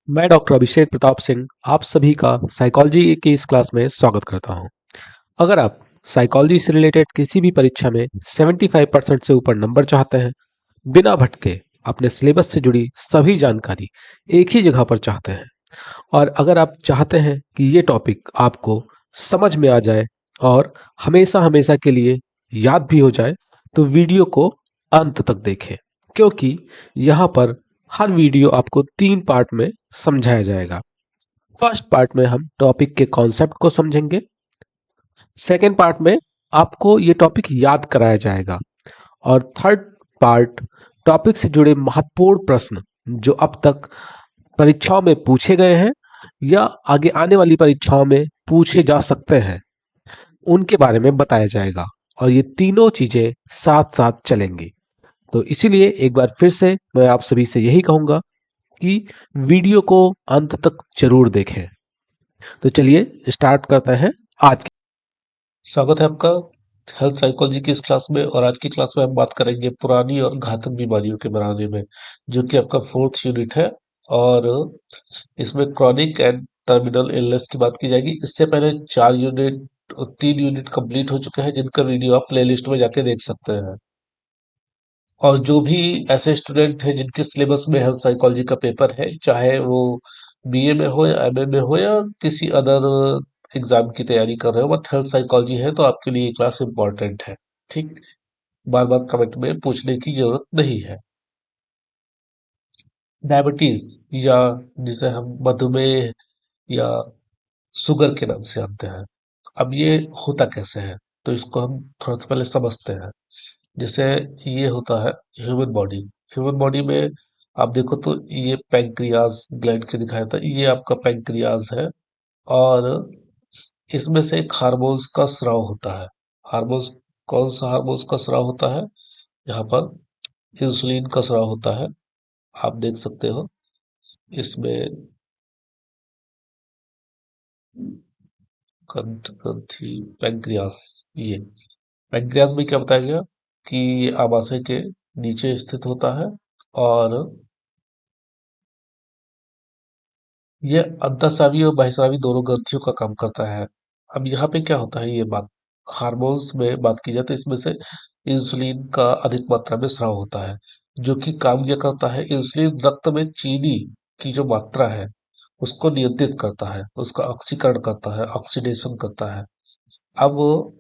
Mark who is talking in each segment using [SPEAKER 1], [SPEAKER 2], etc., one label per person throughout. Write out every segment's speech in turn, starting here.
[SPEAKER 1] मैं डॉक्टर अभिषेक प्रताप सिंह आप सभी का साइकोलॉजी की इस क्लास में स्वागत करता हूं। अगर आप साइकोलॉजी से रिलेटेड किसी भी परीक्षा में 75% से ऊपर नंबर चाहते हैं, बिना भटके अपने सिलेबस से जुड़ी सभी जानकारी एक ही जगह पर चाहते हैं, और अगर आप चाहते हैं कि ये टॉपिक आपको समझ में आ जाए और हमेशा हमेशा के लिए याद भी हो जाए, तो वीडियो को अंत तक देखें, क्योंकि यहाँ पर हर वीडियो आपको 3 पार्ट में समझाया जाएगा। फर्स्ट पार्ट में हम टॉपिक के कॉन्सेप्ट को समझेंगे। सेकेंड पार्ट में आपको ये टॉपिक याद कराया जाएगा। और थर्ड पार्ट, टॉपिक से जुड़े महत्वपूर्ण प्रश्न जो अब तक परीक्षाओं में पूछे गए हैं या आगे आने वाली परीक्षाओं में पूछे जा सकते हैं, उनके बारे में बताया जाएगा। और ये तीनों चीजें साथ साथ चलेंगी। तो इसीलिए एक बार फिर से मैं आप सभी से यही कहूंगा कि वीडियो को अंत तक जरूर देखें। तो चलिए स्टार्ट करते हैं आज की। स्वागत है आपका हेल्थ साइकोलॉजी की इस क्लास में। और आज की क्लास में हम बात करेंगे पुरानी और घातक बीमारियों के बारे में, जो कि आपका फोर्थ यूनिट है। और इसमें क्रॉनिक एंड टर्मिनल इलनेस की बात की जाएगी। इससे पहले 4 यूनिट और 3 यूनिट कंप्लीट हो चुके हैं, जिनका वीडियो आप प्लेलिस्ट में जाके देख सकते हैं। और जो भी ऐसे स्टूडेंट हैं जिनके सिलेबस में हेल्थ साइकोलॉजी का पेपर है, चाहे वो बीए में हो या एमए में हो या किसी अदर एग्जाम की तैयारी कर रहे हो, बट हेल्थ साइकोलॉजी है तो आपके लिए ये क्लास इंपॉर्टेंट है। ठीक, बार बार कमेंट में पूछने की जरूरत नहीं है। डायबिटीज, या जिसे हम मधुमेह या शुगर के नाम से जानते हैं, अब ये होता कैसे है, तो इसको हम थोड़ा सा पहले समझते हैं। जैसे ये होता है ह्यूमन बॉडी। ह्यूमन बॉडी में आप देखो तो ये पैंक्रियाज ग्लैंड से दिखाया था, ये आपका पैंक्रियाज है। और इसमें से एक हार्मोन्स का स्राव होता है। हार्मोन्स, कौन सा हार्मोन्स का स्राव होता है? यहाँ पर इंसुलिन का स्राव होता है। आप देख सकते हो इसमें ग्रंथि, पैंक्रियास। ये पैंक्रियास में क्या बताया गया कि ये आमाशय के नीचे स्थित होता है। और ये अंतःस्रावी और बहिःस्रावी दोनों ग्रंथियों का काम करता है। अब यहाँ पे क्या होता है, ये बात हार्मोन्स में बात की जाए तो इसमें से इंसुलिन का अधिक मात्रा में स्राव होता है, जो कि काम क्या करता है, इंसुलिन रक्त में चीनी की जो मात्रा है उसको नियंत्रित करता है, उसका ऑक्सीकरण करता है, ऑक्सीडेशन करता है। अब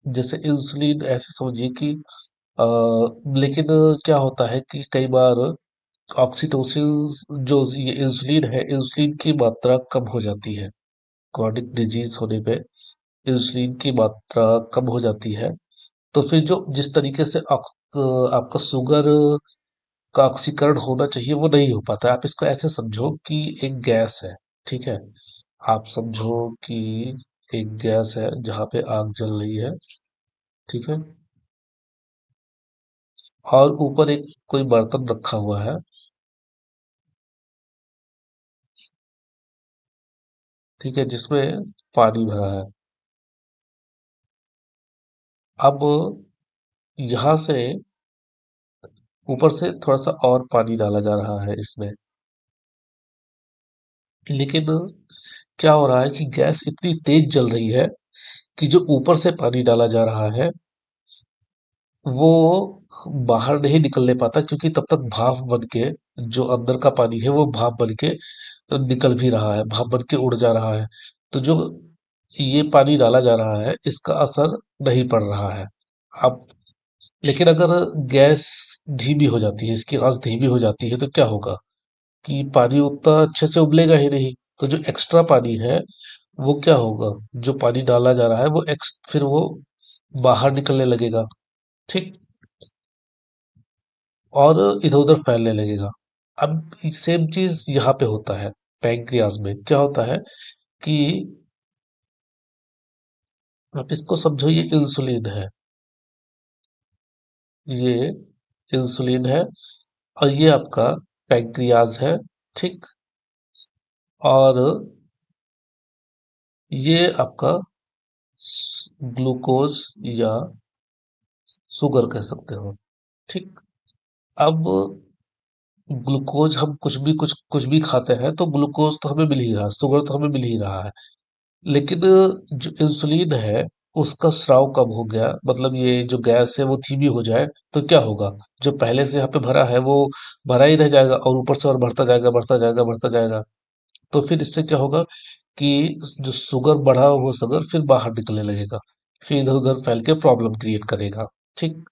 [SPEAKER 1] जैसे इंसुलिन ऐसे समझिए कि अ, लेकिन क्या होता है कि कई बार ऑक्सीटोसिन, जो ये इंसुलिन है, इंसुलिन की मात्रा कम हो जाती है। क्रॉनिक डिजीज होने पे इंसुलिन की मात्रा कम हो जाती है। तो फिर जो जिस तरीके से आपका शुगर का ऑक्सीकरण होना चाहिए वो नहीं हो पाता है। आप इसको ऐसे समझो कि एक गैस है, ठीक है। आप समझो कि एक गैस है जहाँ पे आग जल रही है, ठीक है। और ऊपर एक कोई बर्तन रखा हुआ है, ठीक है, जिसमें पानी भरा है। अब यहाँ से ऊपर से थोड़ा सा और पानी डाला जा रहा है इसमें, लेकिन क्या हो रहा है कि गैस इतनी तेज जल रही है कि जो ऊपर से पानी डाला जा रहा है वो बाहर नहीं निकलने पाता, क्योंकि तब तक भाप बन के जो अंदर का पानी है वो भाप बन के निकल भी रहा है, भाप बन के उड़ जा रहा है। तो जो ये पानी डाला जा रहा है इसका असर नहीं पड़ रहा है। अब लेकिन अगर गैस धीमी हो जाती है, इसकी आंच धीमी हो जाती है, तो क्या होगा कि पानी उतना अच्छे से उबलेगा ही नहीं। तो जो एक्स्ट्रा पानी है वो क्या होगा, जो पानी डाला जा रहा है वो फिर वो बाहर निकलने लगेगा, ठीक। और इधर-उधर फैलने लगेगा। अब सेम चीज यहाँ पे होता है। पैंक्रियाज में क्या होता है कि आप इसको समझो, ये इंसुलिन है, ये इंसुलिन है। और ये आपका पैंक्रियाज है, ठीक। और ये आपका ग्लूकोज या शुगर कह सकते हो, ठीक। अब
[SPEAKER 2] ग्लूकोज हम कुछ भी खाते हैं तो ग्लूकोज तो हमें मिल ही रहा है, शुगर तो हमें मिल ही रहा है। लेकिन जो इंसुलिन है उसका स्राव कम हो गया, मतलब ये जो गैस है वो धीमी हो जाए तो क्या होगा? जो पहले से यहाँ पे भरा है वो भरा ही रह जाएगा और ऊपर से और बढ़ता जाएगा, बढ़ता जाएगा, बढ़ता जाएगा। तो फिर इससे क्या होगा कि जो शुगर बढ़ा हुआ शुगर फिर बाहर निकलने लगेगा, फिर इधर उधर फैल के प्रॉब्लम क्रिएट करेगा। ठीक।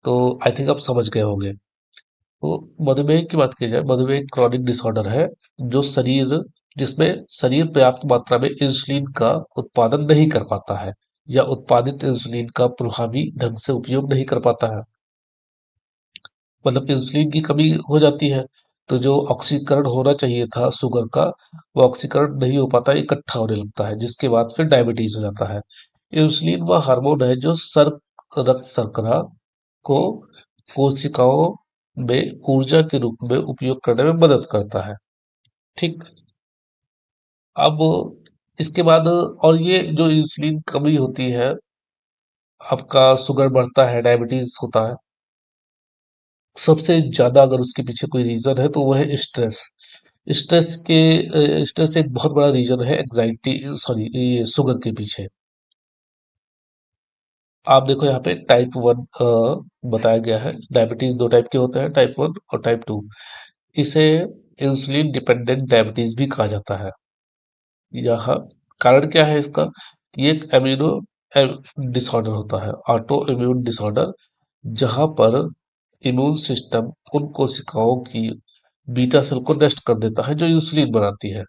[SPEAKER 2] तो आई थिंक आप समझ गए होंगे। तो मधुमेह की बात की जाए, मधुमेह एक क्रॉनिक डिसऑर्डर है जो शरीर जिसमें शरीर पर्याप्त मात्रा में इंसुलिन का उत्पादन नहीं कर पाता है, या उत्पादित इंसुलिन का प्रभावी ढंग से उपयोग नहीं कर पाता है। मतलब इंसुलिन की कमी हो जाती है, तो जो ऑक्सीकरण होना चाहिए था शुगर का, वो ऑक्सीकरण नहीं हो पाता, इकट्ठा होने लगता है, जिसके बाद फिर डायबिटीज हो जाता है। इंसुलिन वह हार्मोन है जो रक्त शर्करा को कोशिकाओं में ऊर्जा के रूप में उपयोग करने में मदद करता है। ठीक। अब इसके बाद और ये जो इंसुलिन कमी होती है, आपका शुगर बढ़ता है, डायबिटीज होता है, सबसे ज्यादा अगर उसके पीछे कोई रीजन है तो वो है स्ट्रेस। स्ट्रेस एक बहुत बड़ा रीजन है एग्जाइटी, सॉरी, ये शुगर के पीछे। आप देखो यहाँ पे टाइप 1 बताया गया है, डायबिटीज दो टाइप के होते हैं, टाइप 1 और टाइप 2। इसे इंसुलिन डिपेंडेंट डायबिटीज भी कहा जाता है। यहाँ कारण क्या है इसका? ये एक इम्यूनो डिसऑर्डर होता है, ऑटो इम्यून डिसऑर्डर, जहां पर इम्यून सिस्टम उन कोशिकाओं की बीटा सेल को नष्ट कर देता है जो इंसुलिन बनाती है।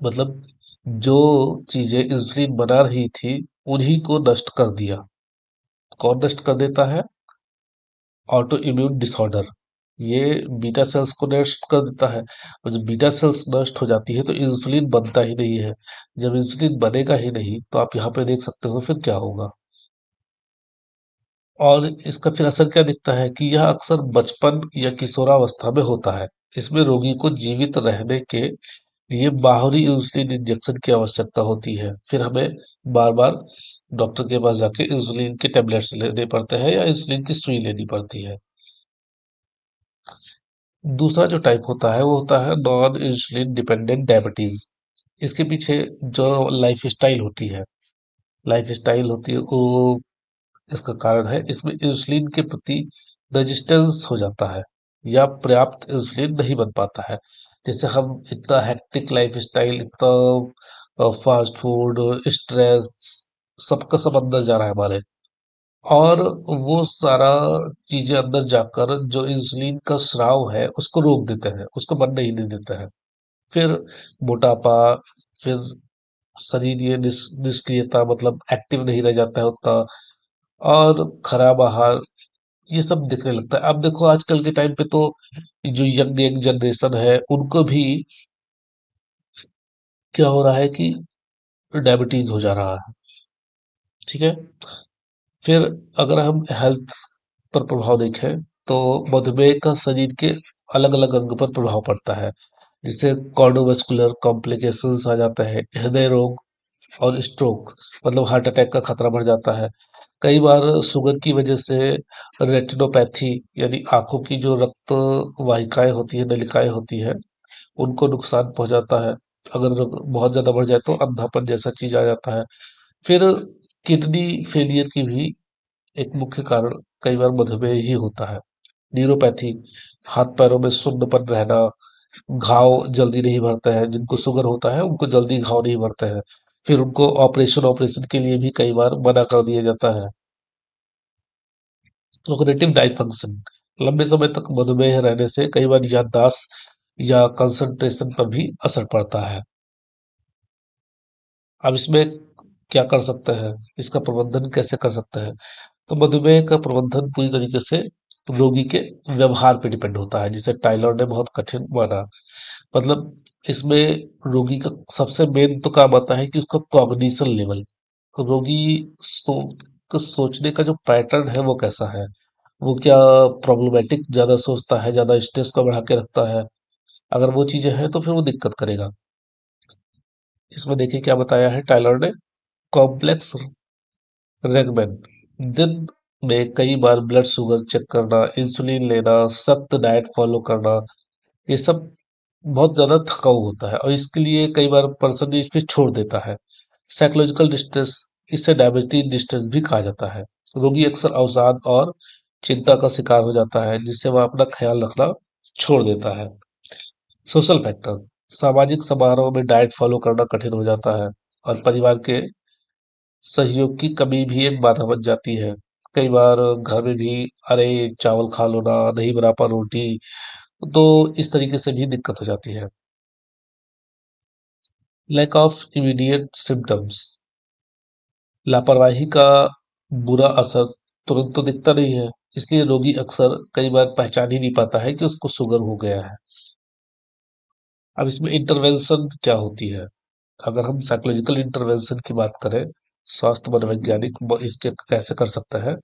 [SPEAKER 2] मतलब जो चीजें इंसुलिन बना रही थी उन्हीं को नष्ट कर दिया। कौन नष्ट कर देता है? Auto immune disorder. ये बीटा सेल्स को नष्ट कर देता है, और जब बीटा सेल्स नष्ट हो जाती है तो इंसुलिन बनता ही नहीं है। जब इंसुलिन बनेगा ही नहीं तो आप यहाँ पे देख सकते हो फिर क्या होगा। और इसका फिर असर क्या दिखता है कि यह अक्सर बचपन या किशोरावस्था में होता है। इसमें रोगी को जीवित रहने के लिए बाहरी इंसुलिन इंजेक्शन की आवश्यकता होती है, फिर हमें बार बार डॉक्टर के पास जाके इंसुलिन के टेबलेट्स लेने पड़ते हैं या इंसुलिन की सुई लेनी पड़ती है। दूसरा जो टाइप होता है वो होता है नॉन इंसुलिन डिपेंडेंट डायबिटीज। इसके पीछे जो लाइफ स्टाइल होती है वो इसका कारण है। इसमें इंसुलिन के प्रति रेजिस्टेंस हो जाता है, या पर्याप्त इंसुलिन नहीं बन पाता है। जैसे हम इतना हेक्टिक लाइफ स्टाइल, इतना फास्ट फूड, स्ट्रेस, सबका सब अंदर जा रहा है हमारे, और वो सारा चीजें अंदर जाकर जो इंसुलिन का स्राव है उसको रोक देते हैं, उसको बनने ही नहीं देते हैं। फिर मोटापा, फिर शरीर ये निष्क्रियता, मतलब एक्टिव नहीं रह जाता है उतना, और खराब आहार, ये सब दिखने लगता है। अब देखो आजकल के टाइम पे तो जो यंग यंग जनरेशन है उनको भी क्या हो रहा है कि डायबिटीज हो जा रहा है। ठीक है। फिर अगर हम हेल्थ पर प्रभाव देखें तो मधुमेह का शरीर के अलग अलग अंग पर प्रभाव पड़ता है, जिससे कार्डियोवास्कुलर कॉम्प्लिकेशंस आ जाते हैं, हृदय रोग और स्ट्रोक, मतलब हार्ट अटैक का खतरा बढ़ जाता है। कई बार शुगर की वजह से रेटिनोपैथी, यानी आंखों की जो रक्त वाहिकाएं होती है, नलिकाएं होती है, उनको नुकसान पहुंचाता है। अगर बहुत ज्यादा बढ़ जाए तो अंधापन जैसा चीज आ जाता है। फिर किडनी फेलियर की भी एक मुख्य कारण कई बार मधुमेह ही होता है। न्यूरोपैथी, हाथ पैरों में सुन्नपन रहना, घाव जल्दी नहीं भरते हैं, जिनको शुगर होता है उनको जल्दी घाव नहीं भरते हैं, फिर उनको ऑपरेशन ऑपरेशन के लिए भी कई बार मना कर दिया जाता है। कोग्निटिव डाइफंक्शन, लंबे समय तक मधुमेह रहने से कई बार याददाश्त या कंसंट्रेशन पर भी असर पड़ता है। अब इसमें क्या कर सकते हैं, इसका प्रबंधन कैसे कर सकते हैं? तो मधुमेह का प्रबंधन पूरी तरीके से रोगी के व्यवहार पे डिपेंड होता है, जिसे टाइलर ने बहुत कठिन माना। मतलब इसमें रोगी का सबसे मेन तो काम आता है कि उसका कॉग्निशन लेवल, रोगी को सोचने का जो पैटर्न है वो कैसा है, वो क्या प्रॉब्लमेटिक ज्यादा सोचता है, ज्यादा स्ट्रेस को बढ़ा के रखता है। अगर वो चीजें हैं तो फिर वो दिक्कत करेगा। इसमें देखिए क्या बताया है टाइलर ने, कॉम्प्लेक्स रेगमेन, देन में कई बार ब्लड शुगर चेक करना, इंसुलिन लेना, सख्त डाइट फॉलो करना, ये सब बहुत ज़्यादा थकाऊ होता है और इसके लिए कई बार पर्सन ये फिर छोड़ देता है। साइकोलॉजिकल डिस्ट्रेस, इसे डायबिटीज डिस्ट्रेस भी कहा जाता है। रोगी अक्सर अवसाद और चिंता का शिकार हो जाता है जिससे वह अपना ख्याल रखना छोड़ देता है। सोशल फैक्टर, सामाजिक समारोह में डाइट फॉलो करना कठिन हो जाता है और परिवार के सहयोग की कमी भी एक बाधा बन जाती है। कई बार घर में भी अरे चावल खा लो ना, नहीं बना पा रोटी, तो इस तरीके से भी दिक्कत हो जाती है। लैक ऑफ इमीडिएट सिम्टम्स, लापरवाही का बुरा असर तुरंत तो दिखता नहीं है, इसलिए रोगी अक्सर कई बार पहचान ही नहीं पाता है कि उसको शुगर हो गया है। अब इसमें इंटरवेंशन क्या होती है? अगर हम साइकोलॉजिकल इंटरवेंशन की बात करें, स्वास्थ्य मनोवैज्ञानिक इसके कैसे कर सकता है,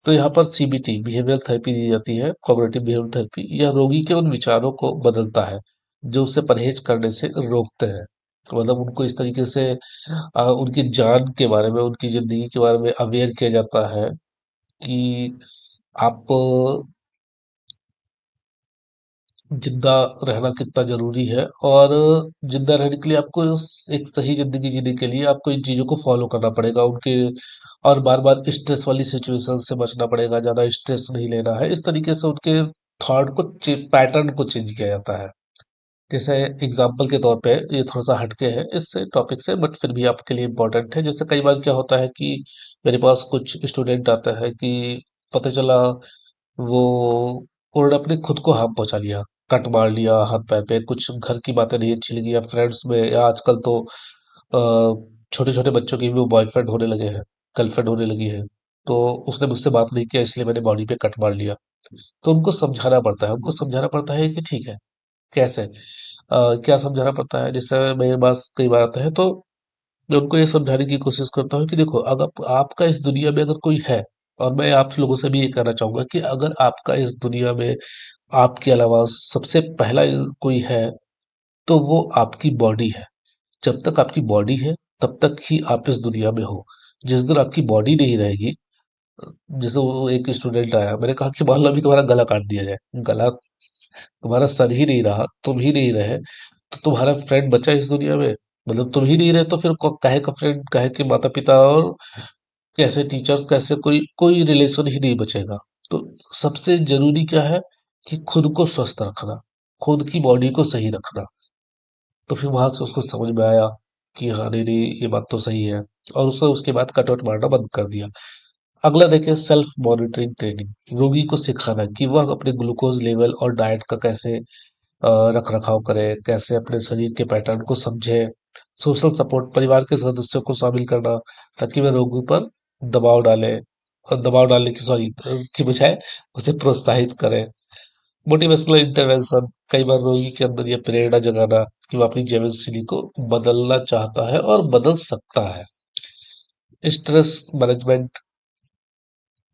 [SPEAKER 2] तो यहाँ पर सीबीटी बिहेवियरल थेरेपी दी जाती है, कॉग्निटिव बिहेवियरल थेरेपी। यह रोगी के उन विचारों को बदलता है जो उसे परहेज करने से रोकते हैं। तो मतलब उनको इस तरीके से उनकी जान के बारे में, उनकी जिंदगी के बारे में अवेयर किया जाता है कि आप जिंदा रहना कितना जरूरी है और जिंदा रहने के लिए आपको एक सही जिंदगी जीने के लिए आपको इन चीजों को फॉलो करना पड़ेगा उनके, और बार बार स्ट्रेस वाली सिचुएशन से बचना पड़ेगा, ज्यादा स्ट्रेस नहीं लेना है। इस तरीके से उनके थॉट को, पैटर्न को चेंज किया जाता है। जैसे एग्जाम्पल के तौर पे, ये थोड़ा सा हटके है इससे टॉपिक से, बट फिर भी आपके लिए इम्पोर्टेंट है। जैसे कई बार क्या होता है कि मेरे पास कुछ स्टूडेंट आता है कि पता चला वो उन्होंने अपने खुद को हार्म पहुंचा लिया, कट मार लिया हाथ पैर पे, कुछ घर की बातें नहीं अच्छी लगी, या फ्रेंड्स में, या आजकल तो छोटे छोटे बच्चों की भी वो बॉयफ्रेंड होने लगे हैं, गर्लफ्रेंड होने लगी है। तो उसने मुझसे बात नहीं किया इसलिए मैंने बॉडी पे कट मार लिया। तो उनको समझाना पड़ता है, उनको समझाना पड़ता है कि ठीक है, कैसे क्या समझाना पड़ता है। जैसे मेरे पास कई बार आता है तो मैं उनको ये समझाने की कोशिश करता हूँ कि देखो, अगर आपका इस दुनिया में अगर कोई है, और मैं आप लोगों से भी ये कहना चाहूंगा कि अगर आपका इस दुनिया में आपके अलावा सबसे पहला कोई है, तो वो आपकी बॉडी है। जब तक आपकी बॉडी है तब तक ही आप इस दुनिया में हो। जिस दिन आपकी बॉडी नहीं रहेगी, जैसे वो एक स्टूडेंट आया, मैंने कहा कि मान लो अभी तुम्हारा गला काट दिया जाए, गला, तुम्हारा सर ही नहीं रहा, तुम ही नहीं रहे, तो तुम्हारा फ्रेंड बचा इस दुनिया में? मतलब तुम ही नहीं रहे तो फिर काहे का फ्रेंड, काहे के माता पिता, और कैसे टीचर्स, कैसे कोई कोई रिलेशन ही नहीं बचेगा। तो सबसे जरूरी क्या है कि खुद को स्वस्थ रखना, खुद की बॉडी को सही रखना। तो फिर वहां से उसको समझ में आया कि हाँ नहीं नहीं, ये बात तो सही है, और उसने उसके बाद कटआउट मारना बंद कर दिया। अगला देखें, सेल्फ मॉनिटरिंग ट्रेनिंग, रोगी को सिखाना कि वह अपने ग्लूकोज लेवल और डाइट का कैसे रख रखाव करे, कैसे अपने शरीर के पैटर्न को समझे। सोशल सपोर्ट, परिवार के सदस्यों को शामिल करना ताकि वे रोगी पर दबाव डाले, और दबाव डालने की, सॉरी, की बजाय उसे प्रोत्साहित करें। मोटिवेशनल इंटरवेंशन, कई बार रोगी के अंदर यह प्रेरणा जगाना कि वह अपनी जीवनशैली को बदलना चाहता है और बदल सकता है। स्ट्रेस मैनेजमेंट,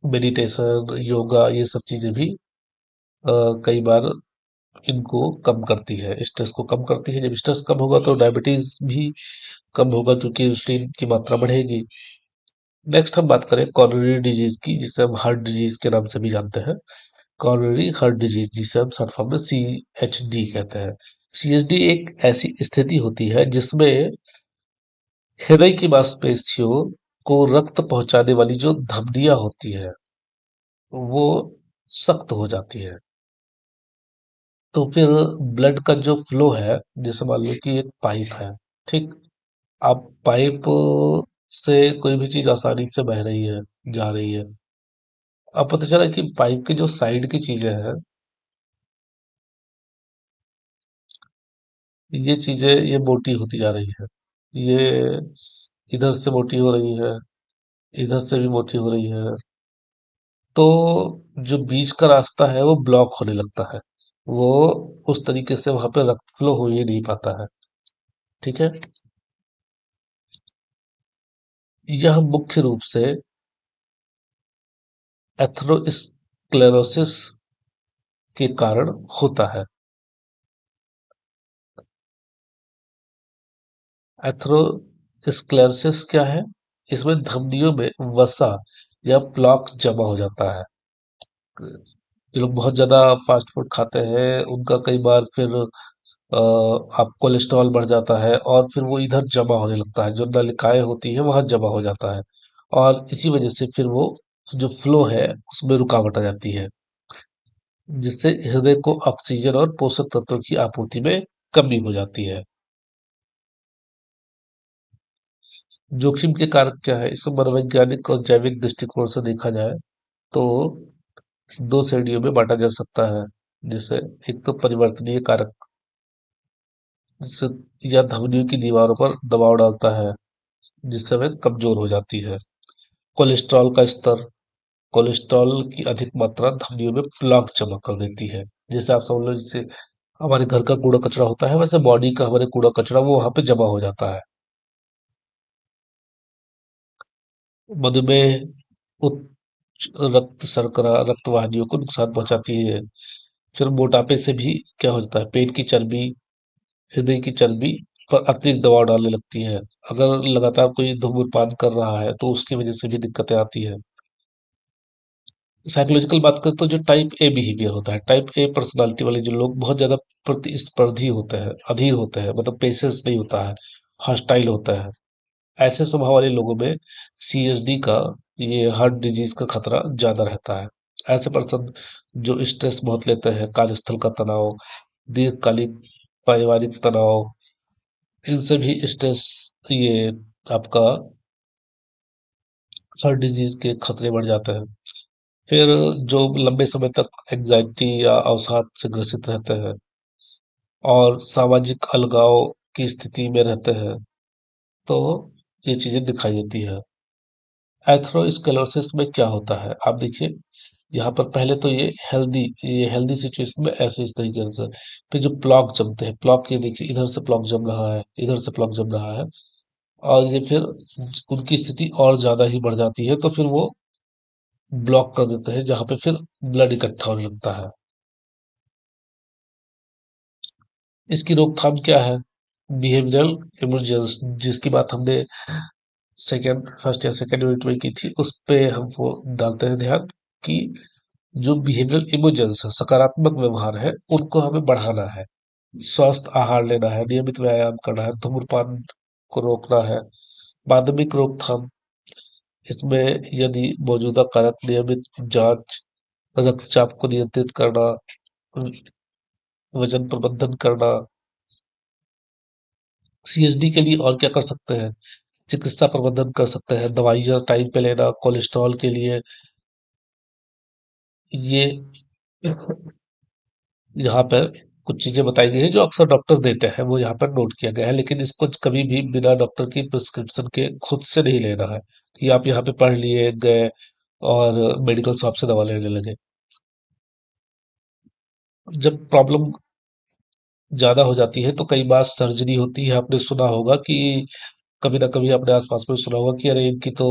[SPEAKER 2] मेडिटेशन, योगा, ये सब चीजें भी कई बार इनको कम करती है, स्ट्रेस को कम करती है। जब स्ट्रेस कम होगा तो डायबिटीज भी कम होगा क्योंकि इंसुलिन की मात्रा बढ़ेगी। नेक्स्ट हम बात करें कॉरोनरी डिजीज की, जिसे हम हार्ट डिजीज के नाम से भी जानते हैं। कॉरोनरी हार्ट डिजीज, जिसे हम शॉर्ट फॉर्म में CHD कहते हैं। CHD एक ऐसी स्थिति होती है जिसमें हृदय की मांसपेशियों को रक्त पहुंचाने वाली जो धमनियां होती है, वो सख्त हो जाती है। तो फिर ब्लड का जो फ्लो है, जैसे मान लो कि एक पाइप है, ठीक, अब पाइप से कोई भी चीज आसानी से बह रही है, जा रही है। अब पता चला कि पाइप के जो साइड की चीजें हैं, ये चीजें ये मोटी होती जा रही है, ये इधर से मोटी हो रही है, इधर से भी मोटी हो रही है। तो जो बीच का रास्ता है वो ब्लॉक होने लगता है, वो उस तरीके से वहां पे रक्त फ्लो हो ही नहीं पाता है। ठीक है, यह मुख्य रूप से एथेरोस्क्लेरोसिस के कारण होता है। एथेरोस्क्लेरोसिस क्या है? इसमें धमनियों में वसा या प्लॉक जमा हो जाता है। जो लोग बहुत ज़्यादा फास्ट फूड खाते हैं उनका कई बार फिर आप कोलेस्ट्रॉल बढ़ जाता है और फिर वो इधर जमा होने लगता है, जो नलिकाएं होती है वहां जमा हो जाता है, और इसी वजह से फिर वो जो फ्लो है उसमें रुकावट आ जाती है, जिससे हृदय को ऑक्सीजन और पोषक तत्वों की आपूर्ति में कमी हो जाती है। जोखिम के कारक क्या है, इसको मनोवैज्ञानिक और जैविक दृष्टिकोण से देखा जाए तो दो श्रेणियों में बांटा जा सकता है। जैसे एक तो परिवर्तनीय कारक, जिससे यह धमनियों की दीवारों पर दबाव डालता है, जिससे वे कमजोर हो जाती है। कोलेस्ट्रॉल का स्तर, कोलेस्ट्रॉल की अधिक मात्रा धमनियों में प्लाक जमा कर देती है। जैसे आप समझ लो, जैसे हमारे घर का कूड़ा कचरा होता है, वैसे बॉडी का हमारे कूड़ा कचरा वो वहां पे जमा हो जाता है। मधुमेह उच्च रक्त शर्करा रक्त वाहिनियों को नुकसान पहुंचाती है। फिर मोटापे से भी क्या हो जाता है, पेट की चर्बी, हृदय की चर्बी पर अतिरिक्त दबाव डालने लगती है। अगर लगातार कोई धूम्रपान कर रहा है तो उसकी वजह से भी दिक्कतें आती है। साइकोलॉजिकल बात करें तो जो टाइप ए बिहेवियर होता है, टाइप ए पर्सनालिटी वाले जो लोग बहुत ज्यादा प्रतिस्पर्धी होते हैं, अधीर होते हैं, मतलब पेशेंस नहीं होता है, हॉस्टाइल होता है, ऐसे स्वभाव वाले लोगों में सीएसडी का, ये हार्ट डिजीज का खतरा ज्यादा रहता है। ऐसे पर्सन जो स्ट्रेस बहुत लेते हैं, कार्यस्थल का तनाव, दीर्घकालिक पारिवारिक तनाव, इनसे भी स्ट्रेस, ये आपका हार्ट डिजीज के खतरे बढ़ जाते हैं। फिर जो लंबे समय तक एंजाइटी या अवसाद से ग्रसित रहते हैं और सामाजिक अलगाव की स्थिति में रहते हैं, तो ये चीजें दिखाई देती है। एथेरोस्क्लेरोसिस में क्या होता है, आप देखिए, यहाँ पर पहले तो ये हेल्दी सिचुएशन में ऐसे इस तरीके से, फिर जो प्लॉक जमते हैं, प्लॉक, ये देखिए इधर से प्लॉक जम रहा है, इधर से प्लॉक जम रहा है, और ये फिर उनकी स्थिति और ज्यादा ही बढ़ जाती है, तो फिर वो ब्लॉक कर देते हैं, जहाँ पे फिर ब्लड इकट्ठा होने लगता है। इसकी रोकथाम क्या है? बिहेवियरल इमरजेंस, जिसकी बात हमने फर्स्ट या सेकेंड यूनिट में की थी, उस पे हम वो डालते हैं ध्यान कि जो बिहेवियरल इमरजेंस है, सकारात्मक व्यवहार है, उनको हमें बढ़ाना है। स्वस्थ आहार लेना है, नियमित व्यायाम करना है, धूम्रपान को रोकना है। माध्यमिक रोकथाम, इसमें यदि मौजूदा कारक, नियमित जांच, रक्तचाप को नियंत्रित करना, वजन प्रबंधन करना। सीएसडी के लिए और क्या कर सकते हैं? चिकित्सा प्रबंधन कर सकते हैं, दवाइयाँ टाइम पे लेना, कोलेस्ट्रॉल के लिए ये यहाँ पर कुछ चीजें बताई गई हैं जो अक्सर डॉक्टर देते हैं, वो यहाँ पर नोट किया गया है, लेकिन इसको कभी भी बिना डॉक्टर की प्रिस्क्रिप्शन के खुद से नहीं लेना है कि आप यहाँ पे पढ़ लिए गए और मेडिकल शॉप से दवा लेने लगे। जब प्रॉब्लम ज्यादा हो जाती है तो कई बार सर्जरी होती है। आपने सुना होगा कि कभी ना कभी अपने आसपास में सुना होगा कि अरे इनकी तो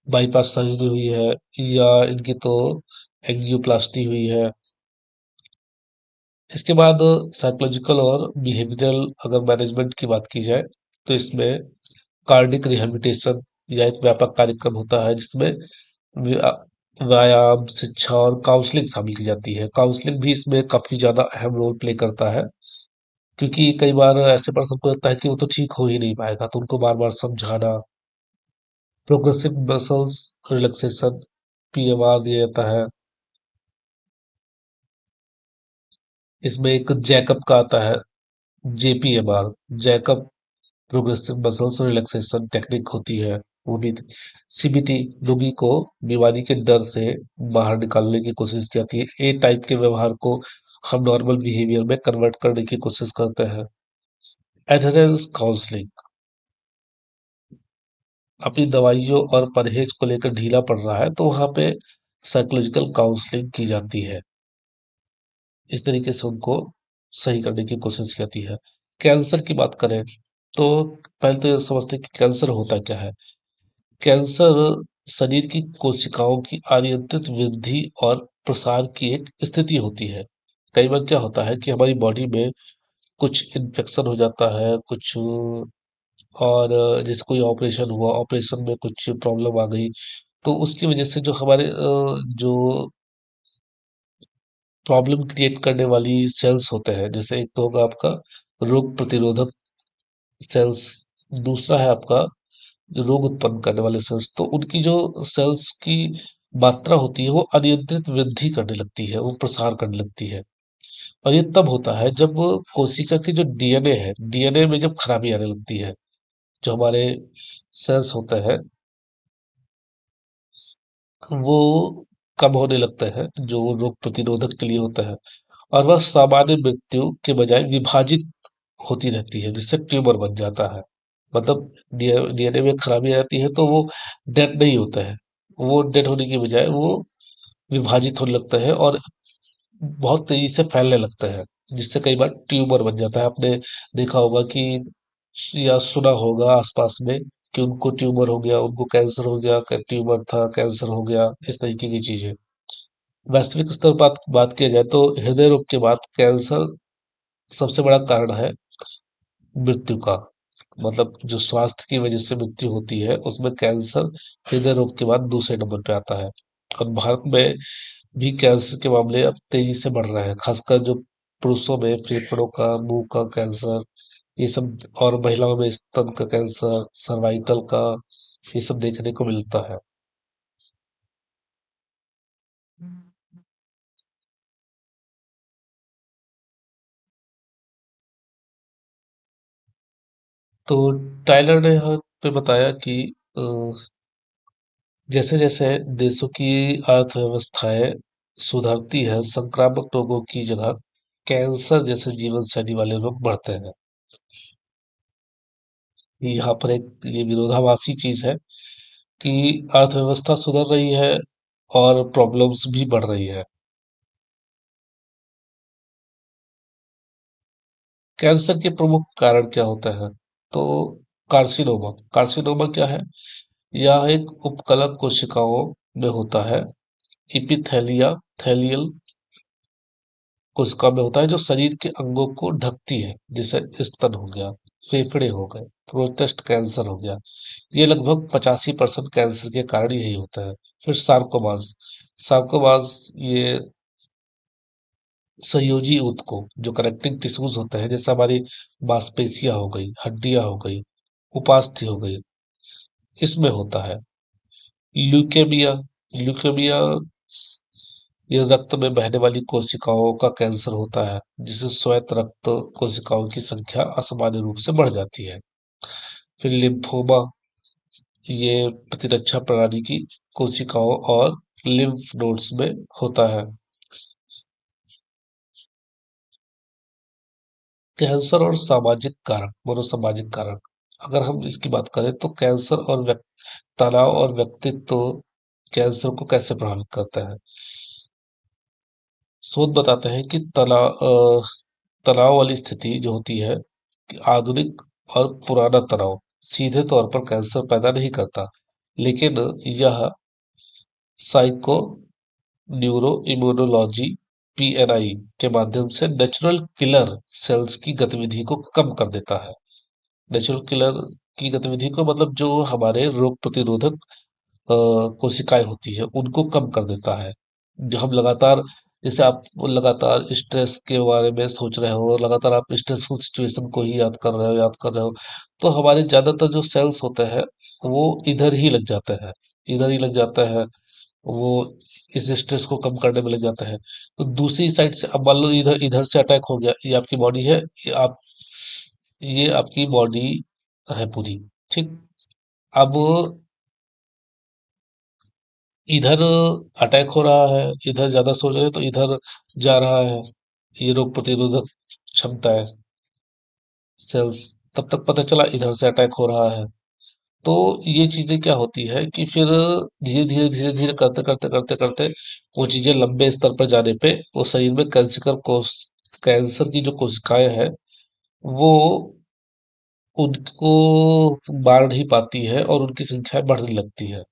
[SPEAKER 2] बाईपास सर्जरी हुई है, या इनकी तो एंजियोप्लास्टी हुई है। इसके बाद साइकोलॉजिकल और बिहेवियरल अगर मैनेजमेंट की बात की जाए तो इसमें कार्डिक रिहेबिलिटेशन या एक व्यापक कार्यक्रम होता है, जिसमें व्या- व्यायाम, शिक्षा और काउंसलिंग शामिल की जाती है। काउंसलिंग भी इसमें काफी ज्यादा अहम रोल प्ले करता है, क्योंकि कई बार ऐसे पर्सन को लगता है कि वो तो ठीक हो ही नहीं पाएगा, तो उनको बार बार समझाना। प्रोग्रेसिव मसल्स रिलैक्सेशन, पीएमआर दिया जाता है। इसमें एक जैकअप का आता है, JPMR, Jacob progressive muscles relaxation technique होती है। वो भी सीबीटी, रोगी को बीमारी के डर से बाहर निकालने की कोशिश की जाती है। ए टाइप के व्यवहार को हम नॉर्मल बिहेवियर में कन्वर्ट करने की कोशिश करते हैं। एडहेरेंस काउंसलिंग, अपनी दवाइयों और परहेज को लेकर ढीला पड़ रहा है तो वहां पे साइकोलॉजिकल काउंसलिंग की जाती है। इस तरीके से उनको सही करने की कोशिश की जाती है। कैंसर की बात करें तो पहले तो ये समझते हैं कि कैंसर होता क्या है। कैंसर शरीर की कोशिकाओं की अनियंत्रित वृद्धि और प्रसार की एक स्थिति होती है। कई बार क्या होता है कि हमारी बॉडी में कुछ इन्फेक्शन हो जाता है, कुछ, और जैसे कोई ऑपरेशन हुआ, ऑपरेशन में कुछ प्रॉब्लम आ गई, तो उसकी वजह से जो हमारे जो प्रॉब्लम क्रिएट करने वाली सेल्स होते हैं, जैसे एक तो होगा आपका रोग प्रतिरोधक सेल्स, दूसरा है आपका जो रोग उत्पन्न करने वाले सेल्स। तो उनकी जो सेल्स की मात्रा होती है वो अनियंत्रित वृद्धि करने लगती है, वो प्रसार करने लगती है। और ये तब होता है जब कोशिका की जो डीएनए है, डीएनए में जब खराबी आने लगती है। जो हमारे सेल्स होते हैं वो कम होने लगते हैं, जो रोग प्रतिरोधक के लिए होता है, और वह सामान्य मृत्यु के बजाय विभाजित होती रहती है, जिससे ट्यूमर बन जाता है। मतलब डीएनए में खराबी आ जाती है तो वो डेड नहीं होता है, वो डेड होने की बजाय वो विभाजित होने लगता है और बहुत तेजी से फैलने लगता है, जिससे कई बार ट्यूमर बन जाता है। आपने देखा होगा कि या सुना होगा आसपास में कि उनको ट्यूमर हो गया, उनको कैंसर हो गया, ट्यूमर था कैंसर हो गया, इस तरीके की चीजें। वैश्विक स्तर पर बात बात किया जाए तो हृदय रोग के बाद कैंसर सबसे बड़ा कारण है मृत्यु का। मतलब जो स्वास्थ्य की वजह से मृत्यु होती है उसमें कैंसर हृदय रोग के बाद दूसरे नंबर पे आता है। और भारत में भी कैंसर के मामले अब तेजी से बढ़ रहे हैं, खासकर जो पुरुषों में फेफड़ों का, मुंह का कैंसर, ये सब, और महिलाओं में स्तन का कैंसर, सर्वाइकल का, ये सब देखने को मिलता है। तो टाइलर ने यहाँ पे बताया कि अ, जैसे जैसे देशों की अर्थव्यवस्थाएं सुधरती है, संक्रामक रोगों की जगह कैंसर जैसे जीवन शैली वाले रोग बढ़ते हैं। यहाँ पर एक ये विरोधाभासी चीज है कि अर्थव्यवस्था सुधर रही है और प्रॉब्लम्स भी बढ़ रही है। कैंसर के प्रमुख कारण क्या होते हैं? तो कार्सिनोमा, कार्सिनोमा क्या है? यह एक उपकलक कोशिकाओं में होता है, इपिथेलिया थैलियल कोशिका में होता है, जो शरीर के अंगों को ढकती है, जैसे स्तन हो गया, फेफड़े हो गए, प्रोस्टेट कैंसर हो गया। ये लगभग 85% कैंसर के कारण यही होता है। फिर सार्कोमास, सार्कोमास ये संयोजी ऊतकों, जो कनेक्टिंग टिश्यूज होते हैं, जैसे हमारी मांसपेशियां हो गई, हड्डियां हो गई, उपास्थि हो गई, इसमें होता है। ल्यूकेमिया, ल्यूकेमिया ये रक्त में बहने वाली कोशिकाओं का कैंसर होता है, जिससे श्वेत रक्त कोशिकाओं की संख्या असामान्य रूप से बढ़ जाती है। फिर लिम्फोमा, ये प्रतिरक्षा प्रणाली की कोशिकाओं और लिम्फ नोड्स में होता है। कैंसर और सामाजिक कारक, मनोसामाजिक कारक, अगर हम इसकी बात करें तो कैंसर और तनाव और व्यक्तित्व कैंसर को कैसे प्रभावित करता है। शोध बताते हैं कि तनाव वाली स्थिति जो होती है, कि आधुनिक और पुराना तनाव सीधे तौर पर कैंसर पैदा नहीं करता, लेकिन यह साइको न्यूरो इम्यूनोलॉजी पीएनआई के माध्यम से नेचुरल किलर सेल्स की गतिविधि को कम कर देता है। नेचुरल किलर की गतिविधि को मतलब जो हमारे रोग प्रतिरोधक कोशिकाएं होती है उनको कम कर देता है। जो हम लगातार, जैसे आप लगातार स्ट्रेस के बारे में सोच रहे हो, लगातार आप स्ट्रेसफुल सिचुएशन को ही याद कर रहे हो, तो हमारे ज्यादातर जो सेल्स होते हैं वो इधर ही लग जाते हैं, इधर ही लग जाता है, वो इस स्ट्रेस को कम करने में लग जाता है। तो दूसरी साइड से अब मान लो इधर इधर से अटैक हो गया, ये आपकी बॉडी है, ये आपकी बॉडी है पूरी, ठीक। अब इधर अटैक हो रहा है, इधर ज्यादा सोच रहे हैं तो इधर जा रहा है, ये रोग प्रतिरोधक क्षमता है सेल्स, तब तक पता चला इधर से अटैक हो रहा है। तो ये चीजें क्या होती है कि फिर धीरे धीरे करते करते करते करते वो चीजें लंबे स्तर पर जाने पे वो शरीर में कैंसर की जो कोशिकाएं हैं वो उनको मार नहीं पाती है और उनकी संख्या बढ़ने लगती है।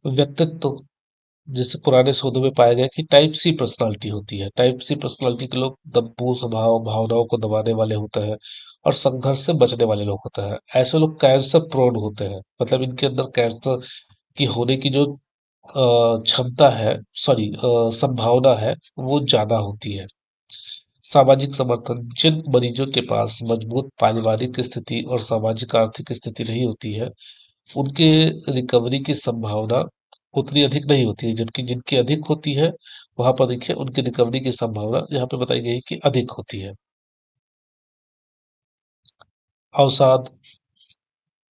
[SPEAKER 2] व्यक्तित्व, जैसे पुराने शोधों में पाया गया कि टाइप सी पर्सनालिटी होती है। टाइप सी पर्सनालिटी के लोग दब्बू स्वभाव, भावनाओं को दबाने वाले होते हैं और संघर्ष से बचने वाले लोग होते हैं। ऐसे लोग कैंसर प्रोन होते हैं, मतलब इनके अंदर कैंसर की होने की जो क्षमता है, सॉरी संभावना है, वो ज्यादा होती है। सामाजिक समर्थन, जिन मरीजों के पास मजबूत पारिवारिक स्थिति और सामाजिक आर्थिक स्थिति नहीं होती है, उनके रिकवरी की संभावना उतनी अधिक नहीं होती है, जबकि जिनकी अधिक होती है, वहां पर देखिए उनकी रिकवरी की संभावना यहाँ पे बताई गई है कि अधिक होती है। अवसाद,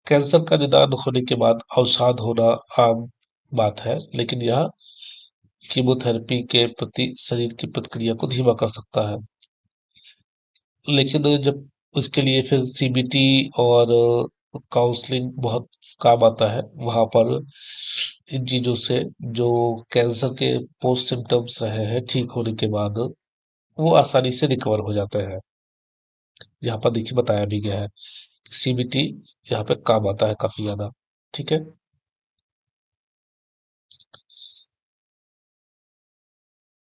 [SPEAKER 2] कैंसर का निदान होने के बाद अवसाद होना आम बात है, लेकिन यह कीमोथेरेपी के प्रति शरीर की प्रतिक्रिया को धीमा कर सकता है। लेकिन जब उसके लिए फिर सीबीटी और काउंसलिंग बहुत काम आता है, वहां पर इन चीजों से जो कैंसर के पोस्ट सिम्टम्स रहे हैं ठीक होने के बाद, वो आसानी से रिकवर हो जाते हैं। यहाँ पर देखिए बताया भी गया है, सीबीटी यहाँ पे काम आता है काफी ज्यादा। ठीक है।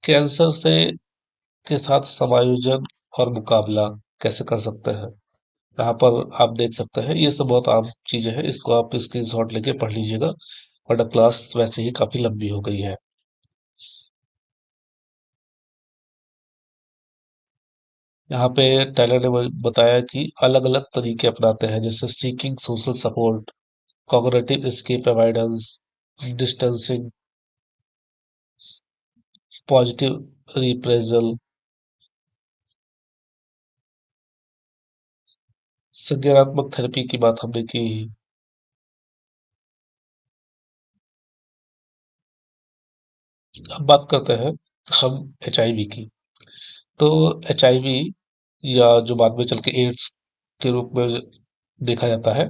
[SPEAKER 2] कैंसर से के साथ समायोजन और मुकाबला कैसे कर सकते हैं, यहाँ पर आप देख सकते हैं, ये सब बहुत आम चीजें हैं, इसको आप स्क्रीनशॉट लेके पढ़ लीजिएगा, वरना क्लास वैसे ही काफी लंबी हो गई है। यहाँ पे टाइलर ने बताया कि अलग अलग तरीके अपनाते हैं, जैसे seeking social support, cognitive escape avoidance, distancing, positive reappraisal, संज्ञानात्मक थेरेपी की बात हमने की। अब बात करते हैं हम एचआईवी की। तो एचआईवी, या जो बाद में चल के एड्स के रूप में देखा जाता है,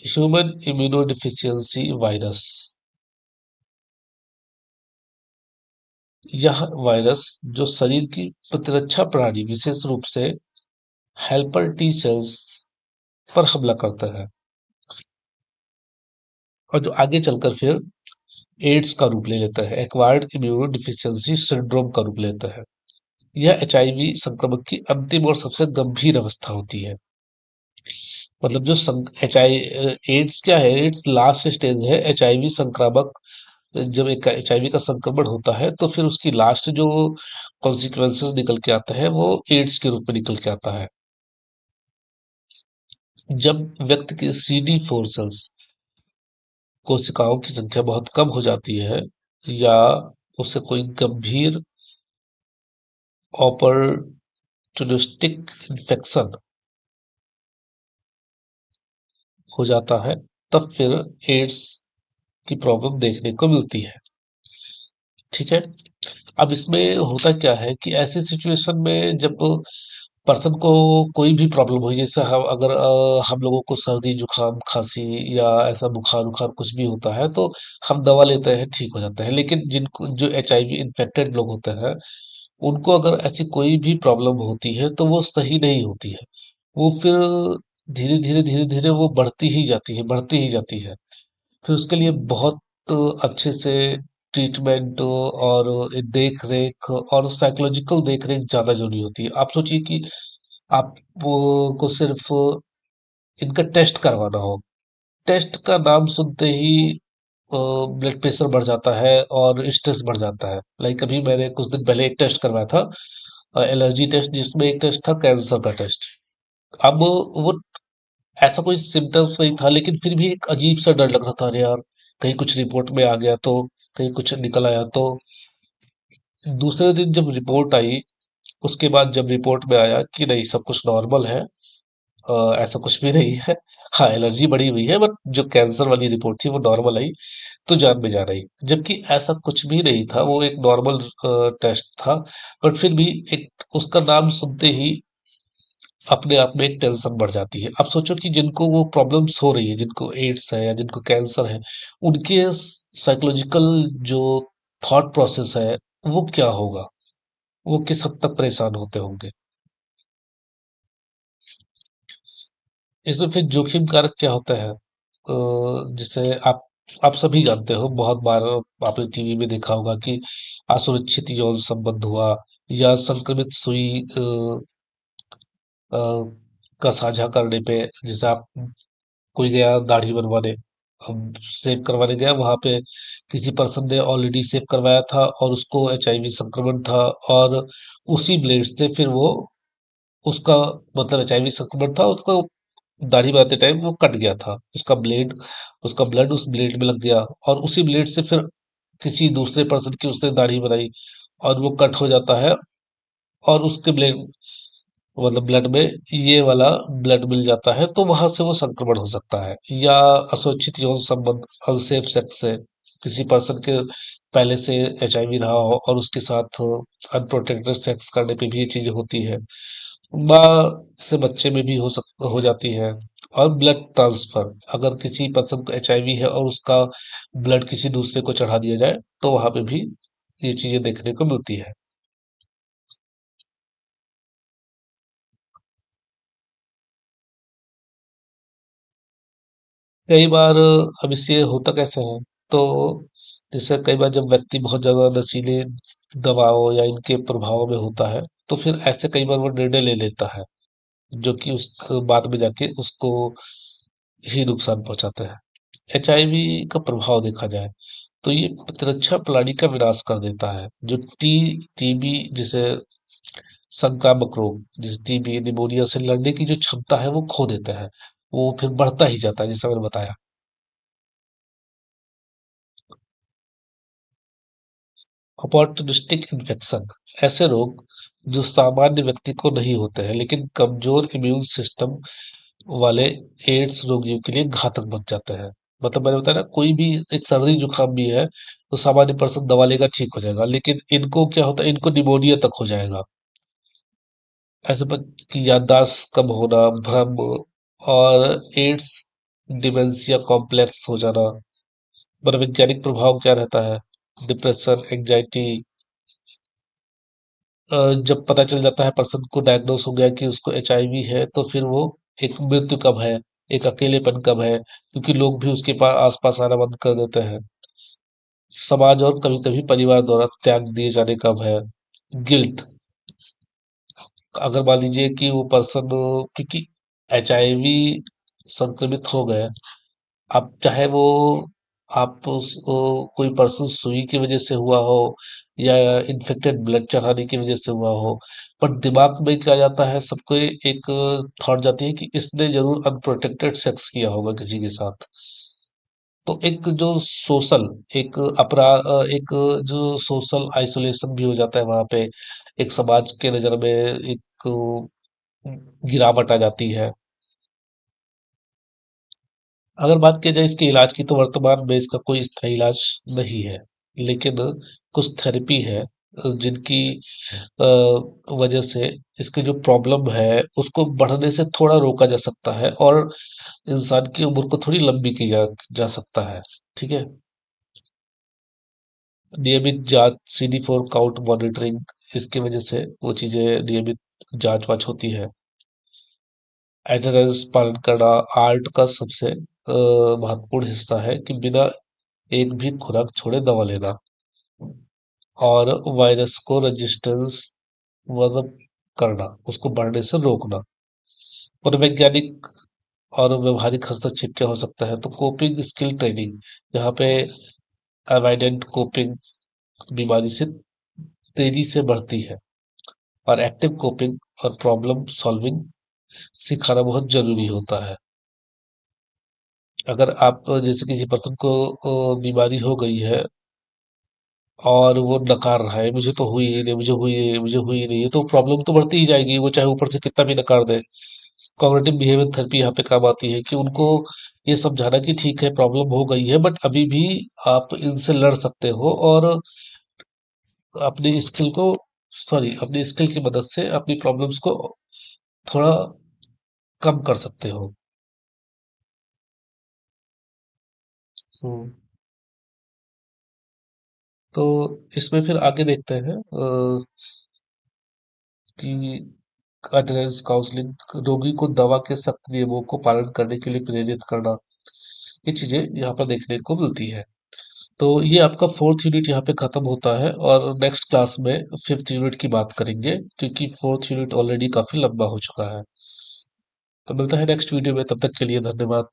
[SPEAKER 2] ह्यूमन इम्यूनोडिफिशियंसी वायरस। यह वायरस जो शरीर की प्रतिरक्षा प्रणाली, विशेष रूप से हेल्पर टी सेल्स पर हमला करता है, और जो आगे चलकर फिर एड्स का रूप ले लेता है, एक्वायर्ड इम्यूनो डिफिशियंसी सिंड्रोम का रूप लेता है। यह एचआईवी संक्रमण की अंतिम और सबसे गंभीर अवस्था होती है। मतलब जो एचआई एड्स क्या है, एड्स लास्ट स्टेज है, एचआईवी संक्रामक। जब एक एचआईवी का संक्रमण होता है तो फिर उसकी लास्ट जो कॉन्सिक्वेंसेस निकल के आता है, वो एड्स के रूप में निकल के आता है। जब व्यक्ति की सीडी फोर सेल्स, कोशिकाओं की संख्या बहुत कम हो जाती है, या उसे कोई गंभीर ऑपर्चुनिस्टिक इन्फेक्शन हो जाता है, तब फिर एड्स की प्रॉब्लम देखने को मिलती है। ठीक है। अब इसमें होता क्या है कि ऐसी सिचुएशन में जब पर्सन को कोई भी प्रॉब्लम हुई, जैसे हम अगर हम लोगों को सर्दी जुकाम खांसी या ऐसा बुखार उखार कुछ भी होता है, तो हम दवा लेते हैं, ठीक हो जाता है। लेकिन जिनको जो एचआईवी इन्फेक्टेड लोग होते हैं, उनको अगर ऐसी कोई भी प्रॉब्लम होती है तो वो सही नहीं होती है। वो फिर धीरे धीरे धीरे धीरे वो बढ़ती ही जाती है, बढ़ती ही जाती है। फिर उसके लिए बहुत अच्छे से ट्रीटमेंट और देख रेख और साइकोलॉजिकल देख रेख ज्यादा जरूरी होती है। आप सोचिए कि आप को सिर्फ इनका टेस्ट करवाना हो, टेस्ट का नाम सुनते ही ब्लड प्रेशर बढ़ जाता है और स्ट्रेस बढ़ जाता है। लाइक अभी मैंने कुछ दिन पहले एक टेस्ट करवाया था, एलर्जी टेस्ट, जिसमें एक टेस्ट था कैंसर का टेस्ट। अब वो ऐसा कोई सिम्टम्स नहीं था, लेकिन फिर भी एक अजीब सा डर लग रहा था, अरे यार कहीं कुछ रिपोर्ट में आ गया तो, कहीं कुछ निकल आया तो। दूसरे दिन जब रिपोर्ट आई, उसके बाद जब रिपोर्ट में आया कि नहीं सब कुछ नॉर्मल है, ऐसा कुछ भी नहीं है, हाँ एलर्जी बढ़ी हुई है, बट जो कैंसर वाली रिपोर्ट थी वो नॉर्मल आई, तो जान में जा रही, जबकि ऐसा कुछ भी नहीं था, वो एक नॉर्मल टेस्ट था। बट फिर भी एक उसका नाम सुनते ही अपने आप में एक टेंशन बढ़ जाती है। अब सोचो कि जिनको वो प्रॉब्लम्स हो रही है, जिनको एड्स है या जिनको कैंसर है, उनके साइकोलॉजिकल जो थॉट प्रोसेस है, वो क्या होगा, वो किस हद तक परेशान होते होंगे। इसमें फिर जोखिम कारक क्या होता है, जैसे आप आप सभी जानते हो, बहुत बार आपने टीवी में देखा होगा कि असुरक्षित यौन संबंध हुआ या संक्रमित सुई अ, का साझा करने पे, जैसे आप कोई गया दाढ़ी बनवाने, हम सेव करवाने गया, वहां पे किसी पर्सन ने ऑलरेडी सेव करवाया था और उसको एचआईवी संक्रमण था, और उसी ब्लेड से फिर वो उसका मतलब एचआईवी संक्रमण था उसका, दाढ़ी बनाते टाइम वो कट गया था उसका ब्लेड, उसका ब्लड उस ब्लेड में लग गया, और उसी ब्लेड से फिर किसी दूसरे पर्सन की उसने दाढ़ी बनाई और वो कट हो जाता है, और उसके ब्लेड मतलब ब्लड में ये वाला ब्लड मिल जाता है, तो वहां से वो संक्रमण हो सकता है। या असुरक्षित यौन संबंध, अनसेफ सेक्स से, किसी पर्सन के पहले से एचआईवी रहा हो और उसके साथ अनप्रोटेक्टेड सेक्स करने पे भी ये चीजें होती है। माँ से बच्चे में भी हो जाती है। और ब्लड ट्रांसफर, अगर किसी पर्सन को एचआईवी है और उसका ब्लड किसी दूसरे को चढ़ा दिया जाए, तो वहां पे भी ये चीजें देखने को मिलती है। कई बार अब इससे होता कैसे है, तो जैसे कई बार जब व्यक्ति बहुत ज्यादा नशीले दवाओं या इनके प्रभाव में होता है, तो फिर ऐसे कई बार वो निर्णय ले लेता है जो कि उस बाद में जाके उसको ही नुकसान पहुंचाते हैं। एचआईवी का प्रभाव देखा जाए तो ये प्रतिरक्षा प्रणाली का विनाश कर देता है। जो टीबी जिसे संक्रामक रोग, जैसे टीबी निमोनिया से लड़ने की जो क्षमता है वो खो देता है, वो फिर बढ़ता ही जाता है, जैसे मैंने बताया। अपॉर्चुनिस्टिक इन्फेक्शन, ऐसे रोग जो सामान्य व्यक्ति को नहीं होते हैं लेकिन कमजोर इम्यून सिस्टम वाले एड्स रोगियों के लिए घातक बन जाते हैं। मतलब मैंने बताया ना, कोई भी एक सर्दी जुकाम भी है तो सामान्य पर्सन दवा लेगा ठीक हो जाएगा, लेकिन इनको क्या होता है, इनको निमोनिया तक हो जाएगा। ऐसे बच्चे की याददाश्त कम होना, भ्रम, और एड्स डिमेंशिया कॉम्प्लेक्स हो जाना। मनोवैज्ञानिक प्रभाव क्या रहता है, डिप्रेशन, एंजाइटी। जब पता चल जाता है, पर्सन को डायग्नोस हो गया कि उसको एचआईवी है, तो फिर वो एक मृत्यु कब है, एक अकेलेपन कब है, क्योंकि लोग भी उसके पास आसपास आना बंद कर देते हैं। समाज और कभी कभी परिवार द्वारा त्याग दिए जाने कब है। गिल्ट, अगर मान लीजिए कि वो पर्सन क्योंकि एचआईवी संक्रमित हो गए, अब चाहे वो कोई पर्सन सुई की वजह से हुआ हो या इन्फेक्टेड ब्लड चढ़ाने की वजह से हुआ हो, पर दिमाग में क्या जाता है, सबको एक थॉट जाती है कि इसने जरूर अनप्रोटेक्टेड सेक्स किया होगा किसी के साथ। तो एक जो सोशल, एक अपराध, एक जो सोशल आइसोलेशन भी हो जाता है वहां पे, एक समाज के नजर में एक गिरावट आ जाती है। अगर बात की जाए इसके इलाज की, तो वर्तमान में इसका कोई स्थायी इलाज नहीं है, लेकिन कुछ थेरेपी है जिनकी वजह से इसकी जो प्रॉब्लम है उसको बढ़ने से थोड़ा रोका जा सकता है, और इंसान की उम्र को थोड़ी लंबी की जा सकता है। ठीक है। नियमित जांच, CD4 काउंट मॉनिटरिंग, इसकी वजह से वो चीजें नियमित जांच वाच होती है। एडेरेंस पालन करना आर्ट का सबसे महत्वपूर्ण हिस्सा है कि बिना एक भी खुराक छोड़े दवा लेना, और वायरस को रेजिस्टेंस मतलब करना, उसको बढ़ने से रोकना। और वैज्ञानिक और व्यवहारिक हस्तक्षेप क्या हो सकता है, तो कोपिंग स्किल ट्रेनिंग, यहाँ पे अवॉइडेंट कोपिंग बीमारी से तेजी से बढ़ती है, और एक्टिव कोपिंग और प्रॉब्लम सॉल्विंग सिखाना बहुत जरूरी होता है। अगर आप जैसे किसी पर्सन को बीमारी हो गई है और वो नकार रहा है, मुझे तो हुई ही नहीं, मुझे हुई नहीं, मुझे हुई ही नहीं, है तो प्रॉब्लम तो बढ़ती ही जाएगी, वो चाहे ऊपर से कितना भी नकार दे। कॉग्निटिव बिहेवियर थेरेपी यहाँ पे काम आती है कि उनको ये समझाना कि ठीक है, प्रॉब्लम हो गई है, बट अभी भी आप इनसे लड़ सकते हो, और अपनी स्किल को अपनी स्किल की मदद से अपनी प्रॉब्लम्स को थोड़ा कम कर सकते हो। हम्म, तो इसमें फिर आगे देखते हैं कि अटेंडेंस काउंसलिंग, रोगी को दवा के सख्त नियमों को पालन करने के लिए प्रेरित करना, ये चीज़ें यहाँ पर देखने को मिलती है। तो ये आपका 4th यूनिट यहाँ पे खत्म होता है और नेक्स्ट क्लास में 5th यूनिट की बात करेंगे, क्योंकि 4th यूनिट ऑलरेडी काफ़ी लंबा हो चुका है। तो मिलता है नेक्स्ट वीडियो में, तब तक के लिए धन्यवाद।